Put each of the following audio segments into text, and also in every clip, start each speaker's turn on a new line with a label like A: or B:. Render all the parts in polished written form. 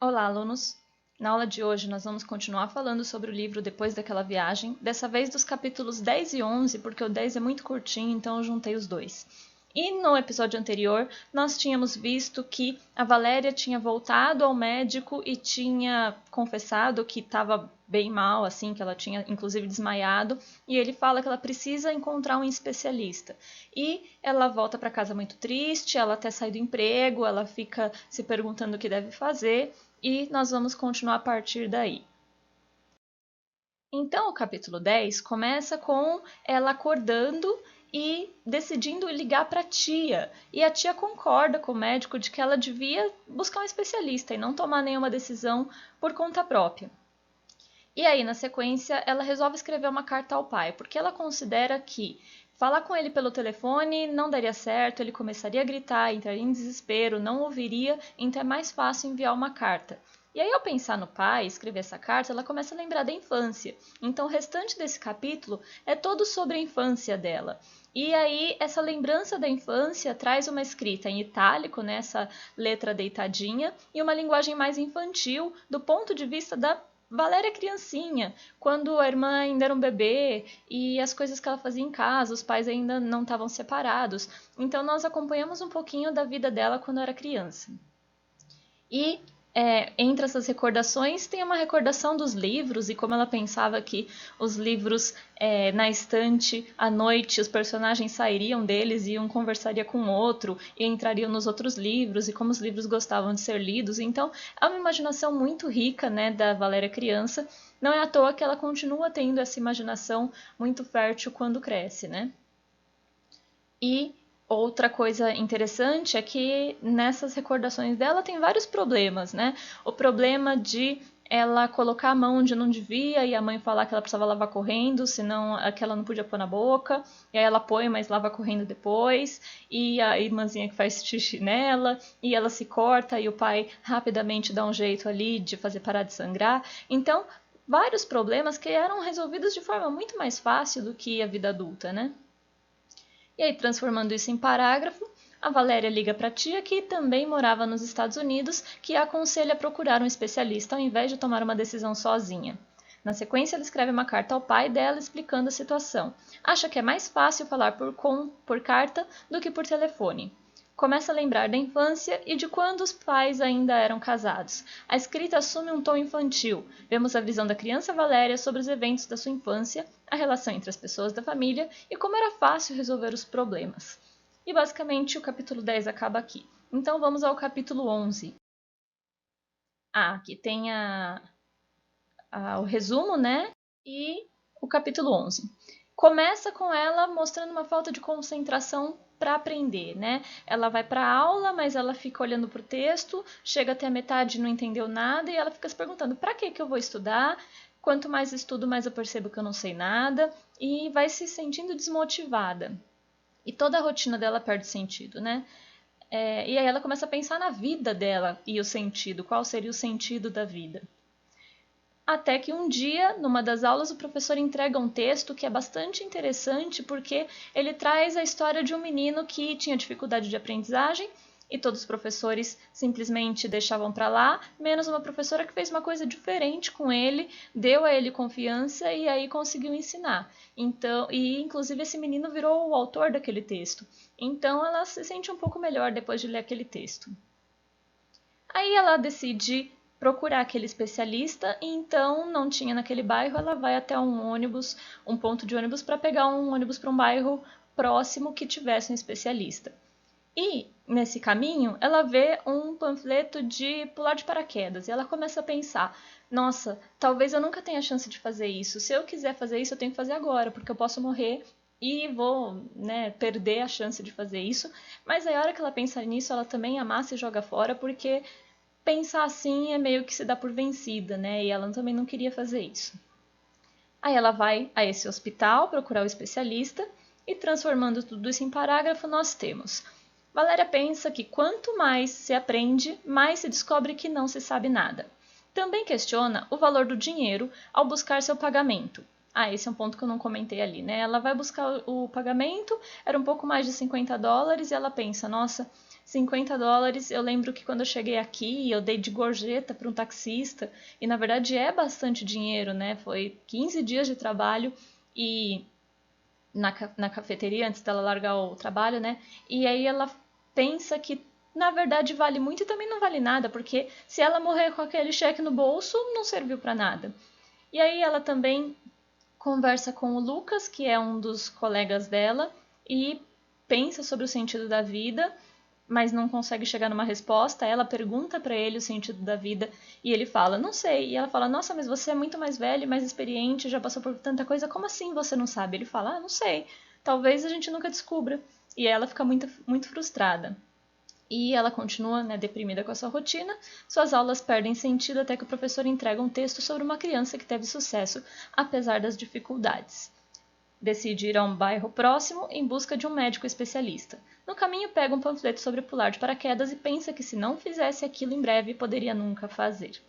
A: Olá, alunos! Na aula de hoje, nós vamos continuar falando sobre o livro Depois daquela Viagem, dessa vez dos capítulos 10 e 11, porque o 10 é muito curtinho, então eu juntei os dois. E no episódio anterior, nós tínhamos visto que a Valéria tinha voltado ao médico e tinha confessado que estava bem mal, assim, que ela tinha inclusive desmaiado, e ele fala que ela precisa encontrar um especialista. E ela volta para casa muito triste, ela até sai do emprego, ela fica se perguntando o que deve fazer, e nós vamos continuar a partir daí. Então, o capítulo 10 começa com ela acordando e decidindo ligar para a tia. E a tia concorda com o médico de que ela devia buscar um especialista e não tomar nenhuma decisão por conta própria. E aí, na sequência, ela resolve escrever uma carta ao pai, porque ela considera que falar com ele pelo telefone não daria certo, ele começaria a gritar, entraria em desespero, não ouviria, então é mais fácil enviar uma carta. E aí, ao pensar no pai, escrever essa carta, ela começa a lembrar da infância. Então, o restante desse capítulo é todo sobre a infância dela. E aí, essa lembrança da infância traz uma escrita em itálico, né, essa letra deitadinha, e uma linguagem mais infantil, do ponto de vista da Valéria criancinha, quando a irmã ainda era um bebê e as coisas que ela fazia em casa, os pais ainda não estavam separados. Então, nós acompanhamos um pouquinho da vida dela quando era criança. E entre essas recordações tem uma recordação dos livros e como ela pensava que os livros na estante, à noite, os personagens sairiam deles e um conversaria com o outro e entrariam nos outros livros e como os livros gostavam de ser lidos. Então é uma imaginação muito rica, né, da Valéria criança. Não é à toa que ela continua tendo essa imaginação muito fértil quando cresce, né? E outra coisa interessante é que nessas recordações dela tem vários problemas, né? O problema de ela colocar a mão onde não devia e a mãe falar que ela precisava lavar correndo, senão que ela não podia pôr na boca, e aí ela põe, mas lava correndo depois, e a irmãzinha que faz xixi nela, e ela se corta e o pai rapidamente dá um jeito ali de fazer parar de sangrar. Então, vários problemas que eram resolvidos de forma muito mais fácil do que a vida adulta, né? E aí, transformando isso em parágrafo, a Valéria liga para a tia, que também morava nos Estados Unidos, que a aconselha a procurar um especialista ao invés de tomar uma decisão sozinha. Na sequência, ela escreve uma carta ao pai dela explicando a situação. Acha que é mais fácil falar por carta do que por telefone. Começa a lembrar da infância e de quando os pais ainda eram casados. A escrita assume um tom infantil. Vemos a visão da criança Valéria sobre os eventos da sua infância, a relação entre as pessoas da família e como era fácil resolver os problemas. E basicamente o capítulo 10 acaba aqui. Então vamos ao capítulo 11. Aqui tem o resumo, né? E o capítulo 11. Começa com ela mostrando uma falta de concentração para aprender, né? Ela vai para a aula, mas ela fica olhando para o texto, chega até a metade e não entendeu nada, e ela fica se perguntando: para que eu vou estudar? Quanto mais estudo, mais eu percebo que eu não sei nada, e vai se sentindo desmotivada. E toda a rotina dela perde sentido, né? E aí ela começa a pensar na vida dela e o sentido, qual seria o sentido da vida. Até que um dia, numa das aulas, o professor entrega um texto que é bastante interessante porque ele traz a história de um menino que tinha dificuldade de aprendizagem e todos os professores simplesmente deixavam para lá, menos uma professora que fez uma coisa diferente com ele, deu a ele confiança e aí conseguiu ensinar. Então, e inclusive esse menino virou o autor daquele texto. Então ela se sente um pouco melhor depois de ler aquele texto. Aí ela decide procurar aquele especialista e então não tinha naquele bairro, ela vai até um ponto de ônibus para pegar um ônibus para um bairro próximo que tivesse um especialista. E nesse caminho ela vê um panfleto de pular de paraquedas e ela começa a pensar: nossa, talvez eu nunca tenha chance de fazer isso. Se eu quiser fazer isso, eu tenho que fazer agora, porque eu posso morrer e vou, né, perder a chance de fazer isso. Mas aí a hora que ela pensa nisso, ela também amassa e joga fora, porque pensar assim é meio que se dar por vencida, né? E ela também não queria fazer isso. Aí ela vai a esse hospital procurar o especialista e, transformando tudo isso em parágrafo, nós temos: Valéria pensa que quanto mais se aprende, mais se descobre que não se sabe nada. Também questiona o valor do dinheiro ao buscar seu pagamento. Esse é um ponto que eu não comentei ali, né? Ela vai buscar o pagamento, era um pouco mais de $50 e ela pensa: nossa, US$ 50. Eu lembro que quando eu cheguei aqui, eu dei de gorjeta para um taxista, e na verdade é bastante dinheiro, né? Foi 15 dias de trabalho e na cafeteria antes dela largar o trabalho, né? E aí ela pensa que na verdade vale muito e também não vale nada, porque se ela morrer com aquele cheque no bolso, não serviu para nada. E aí ela também conversa com o Lucas, que é um dos colegas dela, e pensa sobre o sentido da vida, mas não consegue chegar numa resposta. Ela pergunta para ele o sentido da vida e ele fala, não sei. E ela fala, nossa, mas você é muito mais velho, mais experiente, já passou por tanta coisa, como assim você não sabe? Ele fala, não sei, talvez a gente nunca descubra. E ela fica muito, muito frustrada. E ela continua, né, deprimida com a sua rotina, suas aulas perdem sentido até que o professor entrega um texto sobre uma criança que teve sucesso, apesar das dificuldades. Decide ir a um bairro próximo em busca de um médico especialista. No caminho, pega um panfleto sobre pular de paraquedas e pensa que se não fizesse aquilo em breve, poderia nunca fazer.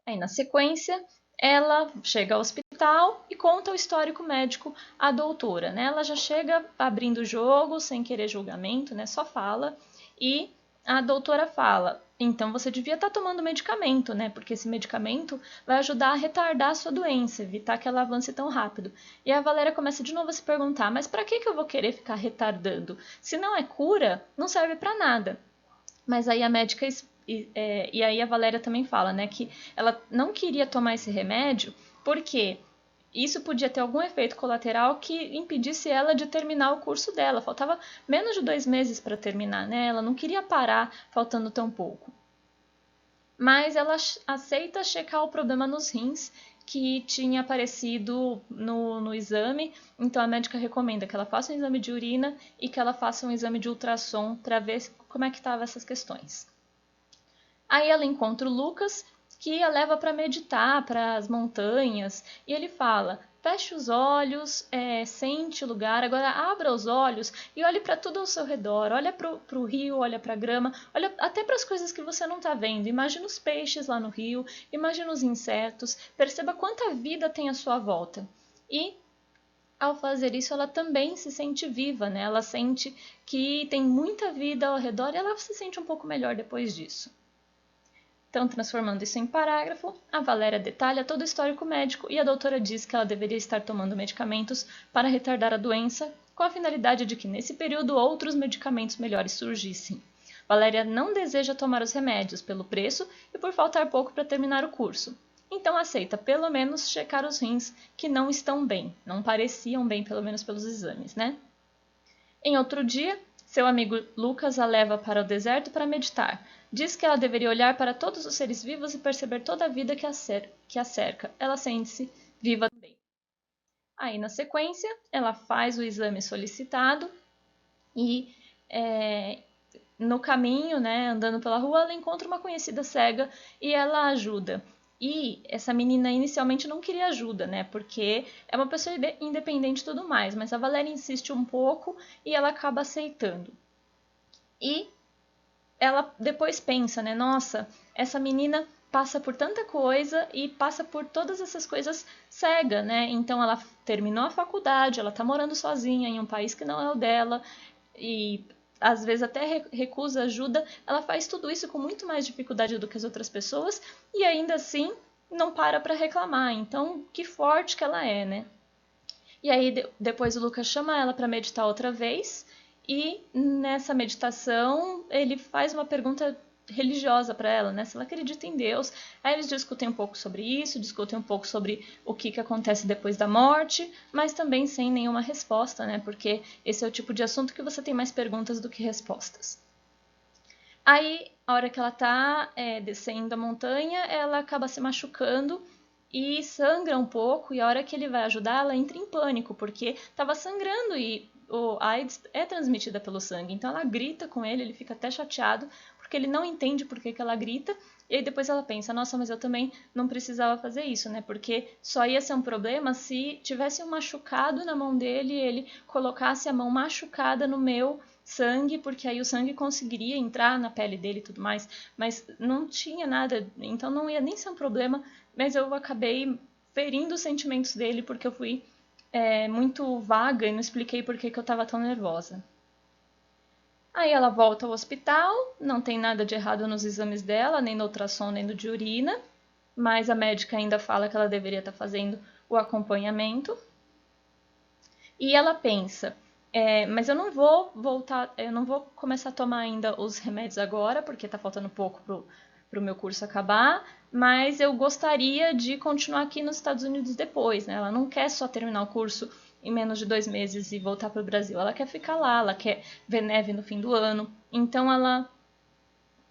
A: Aí, na sequência, ela chega ao hospital e conta o histórico médico à doutora, né? Ela já chega abrindo o jogo, sem querer julgamento, né? Só fala. E a doutora fala, então você devia estar tomando medicamento, né? Porque esse medicamento vai ajudar a retardar a sua doença, evitar que ela avance tão rápido. E a Valéria começa de novo a se perguntar, mas para que eu vou querer ficar retardando? Se não é cura, não serve para nada. Mas aí a médica e aí a Valéria também fala, né, que ela não queria tomar esse remédio porque isso podia ter algum efeito colateral que impedisse ela de terminar o curso dela. Faltava menos de 2 meses para terminar, né? Ela não queria parar faltando tão pouco. Mas ela aceita checar o problema nos rins que tinha aparecido no exame. Então a médica recomenda que ela faça um exame de urina e que ela faça um exame de ultrassom para ver como é que estavam essas questões. Aí ela encontra o Lucas, que a leva para meditar, para as montanhas, e ele fala: feche os olhos, sente o lugar, agora abra os olhos e olhe para tudo ao seu redor, olha para o rio, olha para a grama, olha até para as coisas que você não está vendo. Imagina os peixes lá no rio, imagina os insetos, perceba quanta vida tem à sua volta. E ao fazer isso, ela também se sente viva, né? Ela sente que tem muita vida ao redor e ela se sente um pouco melhor depois disso. Então, transformando isso em parágrafo, a Valéria detalha todo o histórico médico e a doutora diz que ela deveria estar tomando medicamentos para retardar a doença, com a finalidade de que nesse período outros medicamentos melhores surgissem. Valéria não deseja tomar os remédios pelo preço e por faltar pouco para terminar o curso. Então aceita pelo menos checar os rins que não estão bem, não pareciam bem, pelo menos pelos exames, né? Em outro dia, seu amigo Lucas a leva para o deserto para meditar. Diz que ela deveria olhar para todos os seres vivos e perceber toda a vida que a cerca. Ela sente-se viva também. Aí, na sequência, ela faz o exame solicitado e no caminho, né, andando pela rua, ela encontra uma conhecida cega e ela ajuda. E essa menina inicialmente não queria ajuda, né? Porque é uma pessoa independente e tudo mais. Mas a Valéria insiste um pouco e ela acaba aceitando. E ela depois pensa, né? Nossa, essa menina passa por tanta coisa e passa por todas essas coisas cega, né? Então ela terminou a faculdade, ela tá morando sozinha em um país que não é o dela e às vezes até recusa ajuda. Ela faz tudo isso com muito mais dificuldade do que as outras pessoas e ainda assim não para reclamar. Então, que forte que ela é, né? E aí depois o Lucas chama ela para meditar outra vez e nessa meditação ele faz uma pergunta religiosa para ela, né? Se ela acredita em Deus. Aí eles discutem um pouco sobre isso, discutem um pouco sobre o que acontece depois da morte, mas também sem nenhuma resposta, né? Porque esse é o tipo de assunto que você tem mais perguntas do que respostas. Aí, a hora que ela tá descendo a montanha, ela acaba se machucando e sangra um pouco, e a hora que ele vai ajudar, ela entra em pânico, porque estava sangrando e o AIDS é transmitida pelo sangue. Então ela grita com ele fica até chateado, porque ele não entende por que ela grita, e aí depois ela pensa, nossa, mas eu também não precisava fazer isso, né? Porque só ia ser um problema se tivesse um machucado na mão dele e ele colocasse a mão machucada no meu sangue, porque aí o sangue conseguiria entrar na pele dele e tudo mais, mas não tinha nada, então não ia nem ser um problema, mas eu acabei ferindo os sentimentos dele porque eu fui muito vaga e não expliquei por que eu estava tão nervosa. Aí ela volta ao hospital, não tem nada de errado nos exames dela, nem no ultrassom, nem no de urina, mas a médica ainda fala que ela deveria estar fazendo o acompanhamento. E ela pensa, mas eu não vou voltar, eu não vou começar a tomar ainda os remédios agora, porque está faltando pouco pro meu curso acabar, mas eu gostaria de continuar aqui nos Estados Unidos depois, né? Ela não quer só terminar o curso em menos de 2 meses e voltar para o Brasil. Ela quer ficar lá, ela quer ver neve no fim do ano. Então ela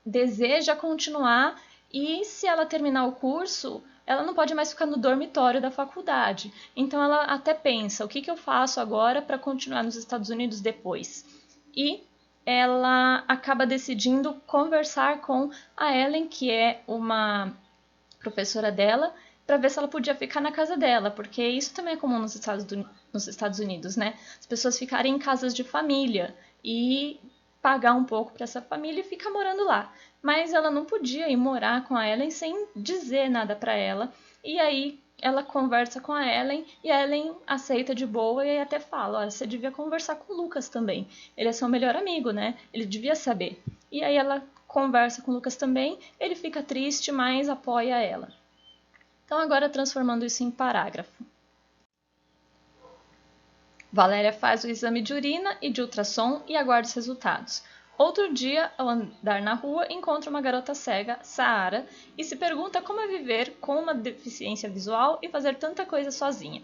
A: deseja continuar e se ela terminar o curso, ela não pode mais ficar no dormitório da faculdade. Então ela até pensa, o que eu faço agora para continuar nos Estados Unidos depois? E ela acaba decidindo conversar com a Ellen, que é uma professora dela, para ver se ela podia ficar na casa dela, porque isso também é comum nos Estados Unidos, né? As pessoas ficarem em casas de família e pagar um pouco para essa família e ficar morando lá. Mas ela não podia ir morar com a Ellen sem dizer nada para ela. E aí ela conversa com a Ellen e a Ellen aceita de boa e até fala, ó, você devia conversar com o Lucas também. Ele é seu melhor amigo, né? Ele devia saber. E aí ela conversa com o Lucas também, ele fica triste, mas apoia ela. Então agora transformando isso em parágrafo. Valéria faz o exame de urina e de ultrassom e aguarda os resultados. Outro dia, ao andar na rua, encontra uma garota cega, Saara, e se pergunta como é viver com uma deficiência visual e fazer tanta coisa sozinha.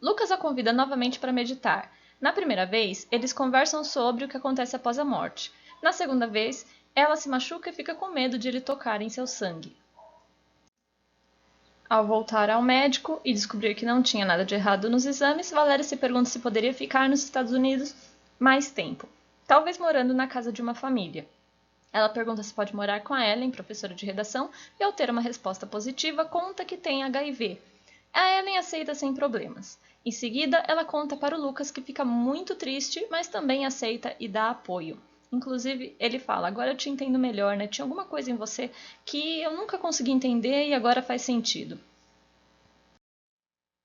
A: Lucas a convida novamente para meditar. Na primeira vez, eles conversam sobre o que acontece após a morte. Na segunda vez, ela se machuca e fica com medo de ele tocar em seu sangue. Ao voltar ao médico e descobrir que não tinha nada de errado nos exames, Valéria se pergunta se poderia ficar nos Estados Unidos mais tempo, talvez morando na casa de uma família. Ela pergunta se pode morar com a Ellen, professora de redação, e ao ter uma resposta positiva, conta que tem HIV. A Ellen aceita sem problemas. Em seguida, ela conta para o Lucas que fica muito triste, mas também aceita e dá apoio. Inclusive, ele fala, agora eu te entendo melhor, né? Tinha alguma coisa em você que eu nunca consegui entender e agora faz sentido.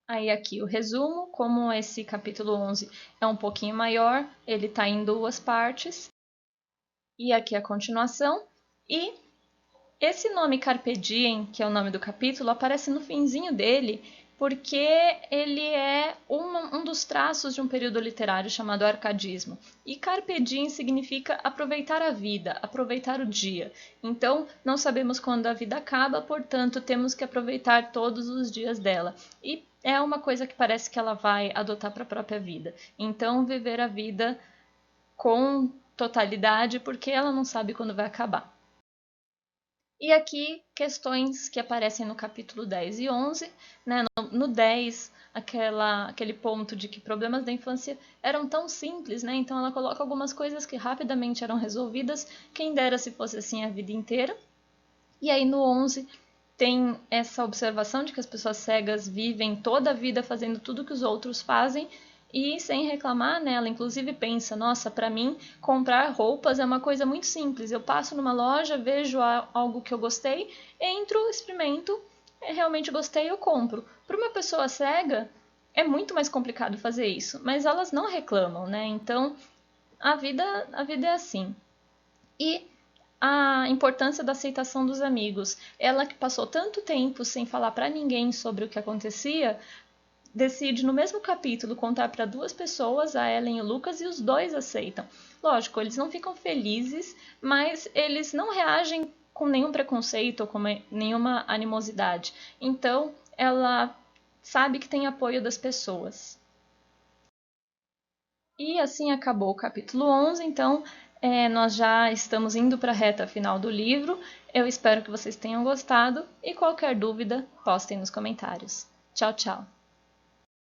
A: Aí aqui o resumo, como esse capítulo 11 é um pouquinho maior, ele está em 2 partes. E aqui a continuação. E esse nome Carpe Diem, que é o nome do capítulo, aparece no finzinho dele porque ele é um dos traços de um período literário chamado arcadismo. E Carpe Diem significa aproveitar a vida, aproveitar o dia. Então, não sabemos quando a vida acaba, portanto, temos que aproveitar todos os dias dela. E é uma coisa que parece que ela vai adotar para a própria vida. Então, viver a vida com totalidade, porque ela não sabe quando vai acabar. E aqui, questões que aparecem no capítulo 10 e 11, né? No 10, aquele ponto de que problemas da infância eram tão simples, né? Então ela coloca algumas coisas que rapidamente eram resolvidas, quem dera se fosse assim a vida inteira. E aí no 11 tem essa observação de que as pessoas cegas vivem toda a vida fazendo tudo que os outros fazem e sem reclamar, né? Ela inclusive pensa, nossa, para mim comprar roupas é uma coisa muito simples. Eu passo numa loja, vejo algo que eu gostei, entro, experimento, realmente gostei, eu compro. Para uma pessoa cega é muito mais complicado fazer isso, mas elas não reclamam, né? Então a vida é assim. E a importância da aceitação dos amigos. Ela que passou tanto tempo sem falar para ninguém sobre o que acontecia, decide no mesmo capítulo contar para 2 pessoas, a Ellen e o Lucas, e os 2 aceitam. Lógico, eles não ficam felizes, mas eles não reagem com nenhum preconceito ou com nenhuma animosidade. Então, ela sabe que tem apoio das pessoas. E assim acabou o capítulo 11, então nós já estamos indo para a reta final do livro. Eu espero que vocês tenham gostado e qualquer dúvida, postem nos comentários. Tchau, tchau!